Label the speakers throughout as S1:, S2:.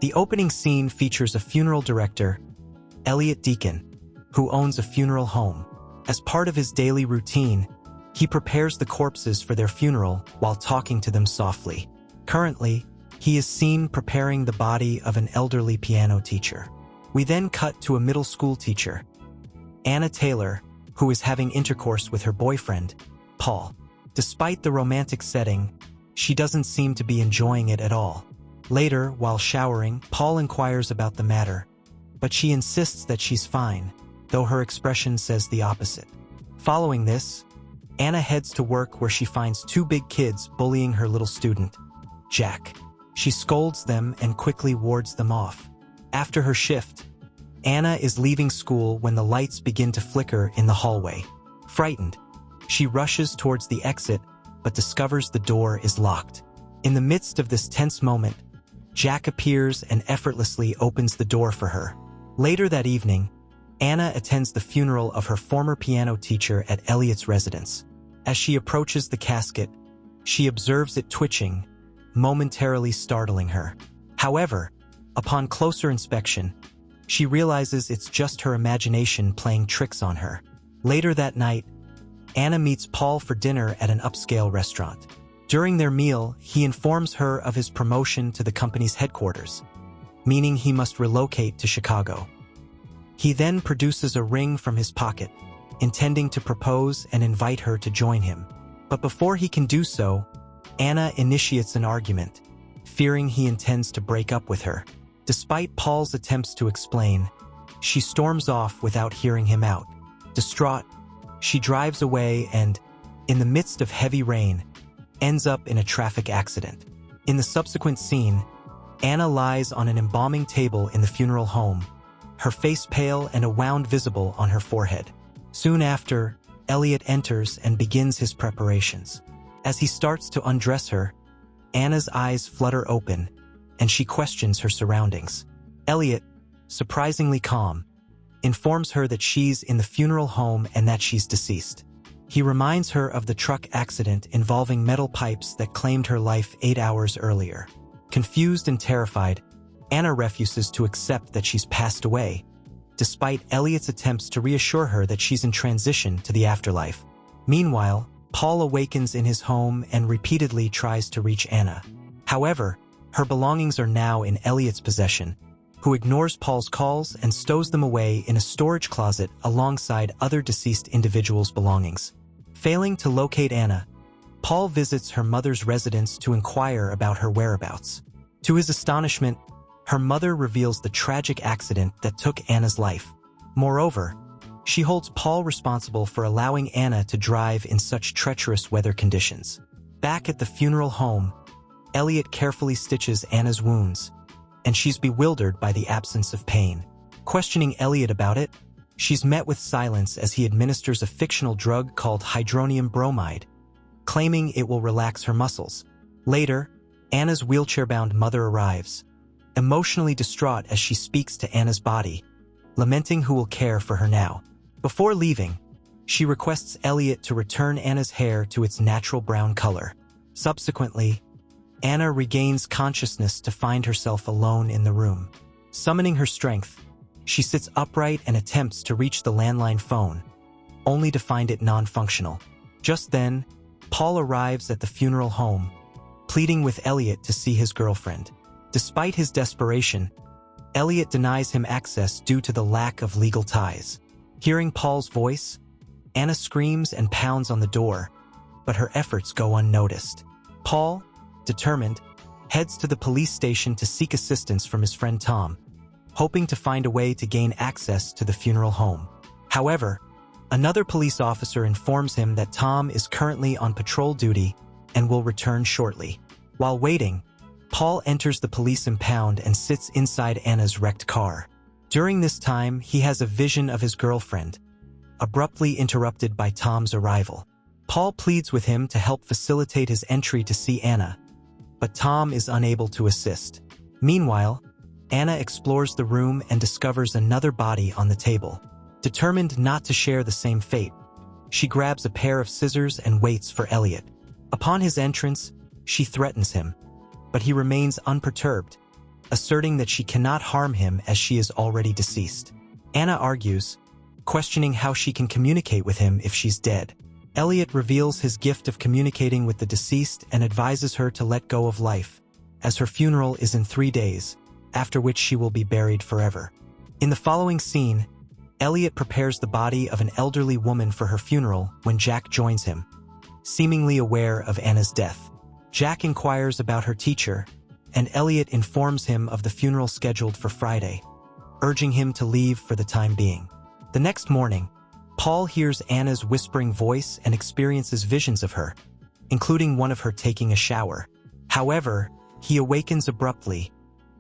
S1: The opening scene features a funeral director, Elliot Deacon, who owns a funeral home. As part of his daily routine, he prepares the corpses for their funeral while talking to them softly. Currently, he is seen preparing the body of an elderly piano teacher. We then cut to a middle school teacher, Anna Taylor, who is having intercourse with her boyfriend, Paul. Despite the romantic setting, she doesn't seem to be enjoying it at all. Later, while showering, Paul inquires about the matter, but she insists that she's fine, though her expression says the opposite. Following this, Anna heads to work where she finds two big kids bullying her little student, Jack. She scolds them and quickly wards them off. After her shift, Anna is leaving school when the lights begin to flicker in the hallway. Frightened, she rushes towards the exit but discovers the door is locked. In the midst of this tense moment, Jack appears and effortlessly opens the door for her. Later that evening, Anna attends the funeral of her former piano teacher at Elliot's residence. As she approaches the casket, she observes it twitching, momentarily startling her. However, upon closer inspection, she realizes it's just her imagination playing tricks on her. Later that night, Anna meets Paul for dinner at an upscale restaurant. During their meal, he informs her of his promotion to the company's headquarters, meaning he must relocate to Chicago. He then produces a ring from his pocket, intending to propose and invite her to join him. But before he can do so, Anna initiates an argument, fearing he intends to break up with her. Despite Paul's attempts to explain, she storms off without hearing him out. Distraught, she drives away and, in the midst of heavy rain, ends up in a traffic accident. In the subsequent scene, Anna lies on an embalming table in the funeral home, her face pale and a wound visible on her forehead. Soon after, Elliot enters and begins his preparations. As he starts to undress her, Anna's eyes flutter open, and she questions her surroundings. Elliot, surprisingly calm, informs her that she's in the funeral home and that she's deceased. He reminds her of the truck accident involving metal pipes that claimed her life 8 hours earlier. Confused and terrified, Anna refuses to accept that she's passed away, despite Elliot's attempts to reassure her that she's in transition to the afterlife. Meanwhile, Paul awakens in his home and repeatedly tries to reach Anna. However, her belongings are now in Elliot's possession, who ignores Paul's calls and stows them away in a storage closet alongside other deceased individuals' belongings. Failing to locate Anna, Paul visits her mother's residence to inquire about her whereabouts. To his astonishment, her mother reveals the tragic accident that took Anna's life. Moreover, she holds Paul responsible for allowing Anna to drive in such treacherous weather conditions. Back at the funeral home, Elliot carefully stitches Anna's wounds, and she's bewildered by the absence of pain. Questioning Elliot about it, she's met with silence as he administers a fictional drug called hydronium bromide, claiming it will relax her muscles. Later, Anna's wheelchair-bound mother arrives, emotionally distraught as she speaks to Anna's body, lamenting who will care for her now. Before leaving, she requests Elliot to return Anna's hair to its natural brown color. Subsequently, Anna regains consciousness to find herself alone in the room. Summoning her strength, she sits upright and attempts to reach the landline phone, only to find it non-functional. Just then, Paul arrives at the funeral home, pleading with Elliot to see his girlfriend. Despite his desperation, Elliot denies him access due to the lack of legal ties. Hearing Paul's voice, Anna screams and pounds on the door, but her efforts go unnoticed. Paul, determined, heads to the police station to seek assistance from his friend Tom, hoping to find a way to gain access to the funeral home. However, another police officer informs him that Tom is currently on patrol duty and will return shortly. While waiting, Paul enters the police impound and sits inside Anna's wrecked car. During this time, he has a vision of his girlfriend, abruptly interrupted by Tom's arrival. Paul pleads with him to help facilitate his entry to see Anna, but Tom is unable to assist. Meanwhile, Anna explores the room and discovers another body on the table. Determined not to share the same fate, she grabs a pair of scissors and waits for Elliot. Upon his entrance, she threatens him, but he remains unperturbed, asserting that she cannot harm him as she is already deceased. Anna argues, questioning how she can communicate with him if she's dead. Elliot reveals his gift of communicating with the deceased and advises her to let go of life, as her funeral is in 3 days, after which she will be buried forever. In the following scene, Elliot prepares the body of an elderly woman for her funeral when Jack joins him, seemingly aware of Anna's death. Jack inquires about her teacher, and Elliot informs him of the funeral scheduled for Friday, urging him to leave for the time being. The next morning, Paul hears Anna's whispering voice and experiences visions of her, including one of her taking a shower. However, he awakens abruptly,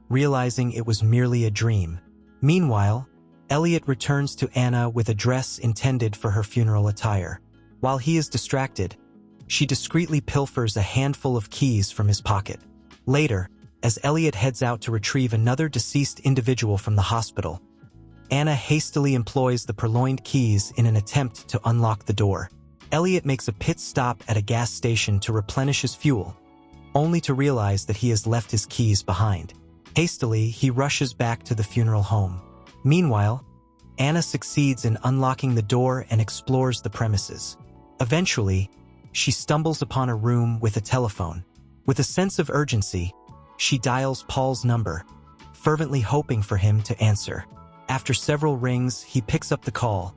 S1: realizing it was merely a dream. Meanwhile, Elliot returns to Anna with a dress intended for her funeral attire. While he is distracted, she discreetly pilfers a handful of keys from his pocket. Later, as Elliot heads out to retrieve another deceased individual from the hospital, Anna hastily employs the purloined keys in an attempt to unlock the door. Elliot makes a pit stop at a gas station to replenish his fuel, only to realize that he has left his keys behind. Hastily, he rushes back to the funeral home. Meanwhile, Anna succeeds in unlocking the door and explores the premises. Eventually, she stumbles upon a room with a telephone. With a sense of urgency, she dials Paul's number, fervently hoping for him to answer. After several rings, he picks up the call,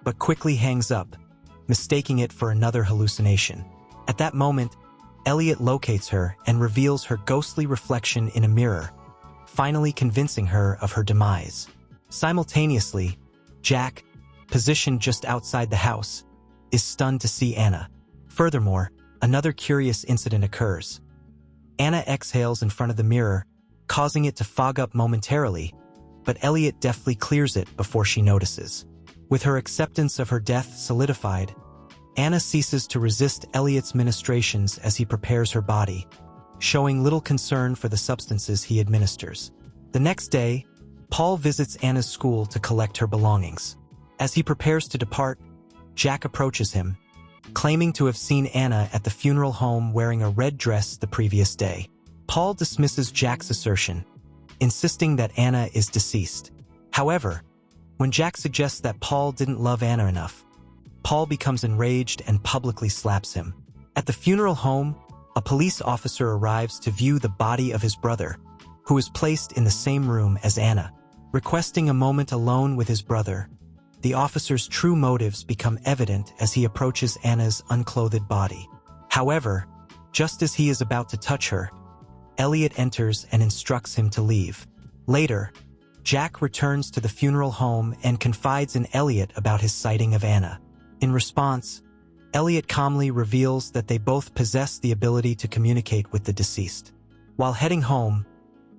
S1: but quickly hangs up, mistaking it for another hallucination. At that moment, Elliot locates her and reveals her ghostly reflection in a mirror, finally convincing her of her demise. Simultaneously, Jack, positioned just outside the house, is stunned to see Anna. Furthermore, another curious incident occurs. Anna exhales in front of the mirror, causing it to fog up momentarily, but Elliot deftly clears it before she notices. With her acceptance of her death solidified, Anna ceases to resist Elliot's ministrations as he prepares her body, showing little concern for the substances he administers. The next day, Paul visits Anna's school to collect her belongings. As he prepares to depart, Jack approaches him, claiming to have seen Anna at the funeral home wearing a red dress the previous day. Paul dismisses Jack's assertion, insisting that Anna is deceased. However, when Jack suggests that Paul didn't love Anna enough, Paul becomes enraged and publicly slaps him. At the funeral home, a police officer arrives to view the body of his brother, who is placed in the same room as Anna. Requesting a moment alone with his brother, the officer's true motives become evident as he approaches Anna's unclothed body. However, just as he is about to touch her, Elliot enters and instructs him to leave. Later, Jack returns to the funeral home and confides in Elliot about his sighting of Anna. In response, Elliot calmly reveals that they both possess the ability to communicate with the deceased. While heading home,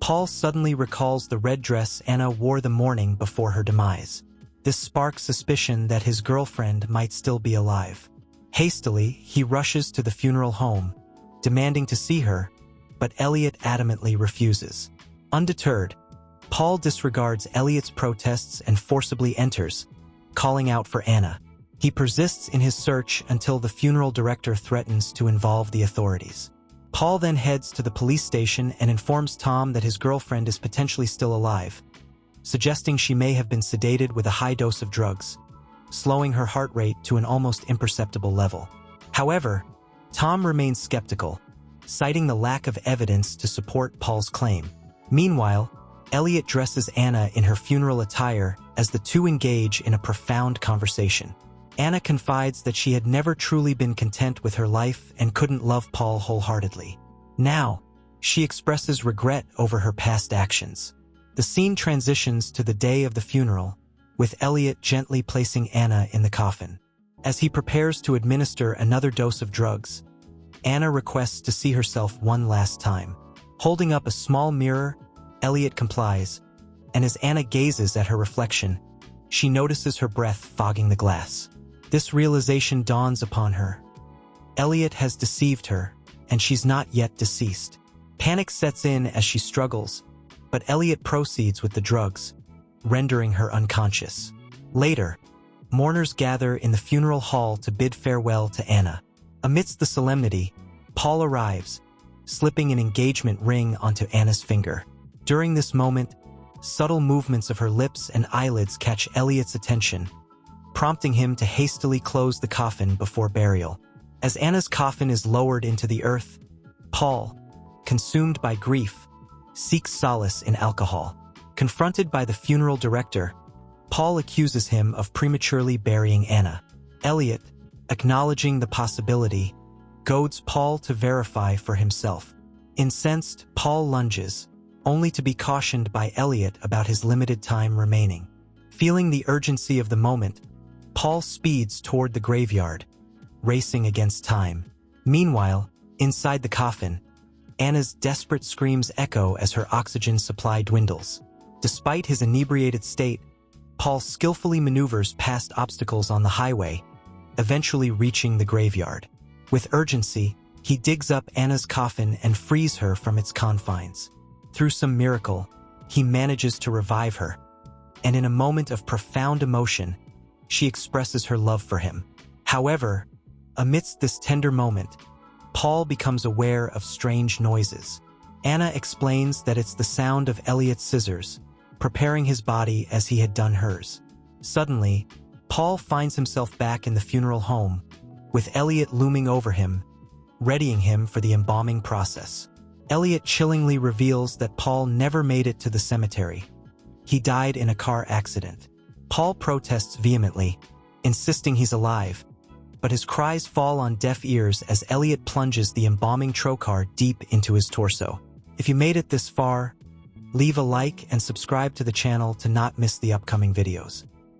S1: Paul suddenly recalls the red dress Anna wore the morning before her demise. This sparks suspicion that his girlfriend might still be alive. Hastily, he rushes to the funeral home, demanding to see her, but Elliot adamantly refuses. Undeterred, Paul disregards Elliot's protests and forcibly enters, calling out for Anna. He persists in his search until the funeral director threatens to involve the authorities. Paul then heads to the police station and informs Tom that his girlfriend is potentially still alive, suggesting she may have been sedated with a high dose of drugs, slowing her heart rate to an almost imperceptible level. However, Tom remains skeptical, citing the lack of evidence to support Paul's claim. Meanwhile, Elliot dresses Anna in her funeral attire as the two engage in a profound conversation. Anna confides that she had never truly been content with her life and couldn't love Paul wholeheartedly. Now, she expresses regret over her past actions. The scene transitions to the day of the funeral, with Elliot gently placing Anna in the coffin. As he prepares to administer another dose of drugs, Anna requests to see herself one last time. Holding up a small mirror, Elliot complies, and as Anna gazes at her reflection, she notices her breath fogging the glass. This realization dawns upon her. Elliot has deceived her, and she's not yet deceased. Panic sets in as she struggles, but Elliot proceeds with the drugs, rendering her unconscious. Later, mourners gather in the funeral hall to bid farewell to Anna. Amidst the solemnity, Paul arrives, slipping an engagement ring onto Anna's finger. During this moment, subtle movements of her lips and eyelids catch Elliot's attention, prompting him to hastily close the coffin before burial. As Anna's coffin is lowered into the earth, Paul, consumed by grief, seeks solace in alcohol. Confronted by the funeral director, Paul accuses him of prematurely burying Anna. Elliot, acknowledging the possibility, goads Paul to verify for himself. Incensed, Paul lunges, only to be cautioned by Elliot about his limited time remaining. Feeling the urgency of the moment, Paul speeds toward the graveyard, racing against time. Meanwhile, inside the coffin, Anna's desperate screams echo as her oxygen supply dwindles. Despite his inebriated state, Paul skillfully maneuvers past obstacles on the highway, eventually reaching the graveyard. With urgency, he digs up Anna's coffin and frees her from its confines. Through some miracle, he manages to revive her, and in a moment of profound emotion, she expresses her love for him. However, amidst this tender moment, Paul becomes aware of strange noises. Anna explains that it's the sound of Elliot's scissors, preparing his body as he had done hers. Suddenly, Paul finds himself back in the funeral home, with Elliot looming over him, readying him for the embalming process. Elliot chillingly reveals that Paul never made it to the cemetery. He died in a car accident. Paul protests vehemently, insisting he's alive, but his cries fall on deaf ears as Elliot plunges the embalming trocar deep into his torso. If you made it this far, leave a like and subscribe to the channel to not miss the upcoming videos.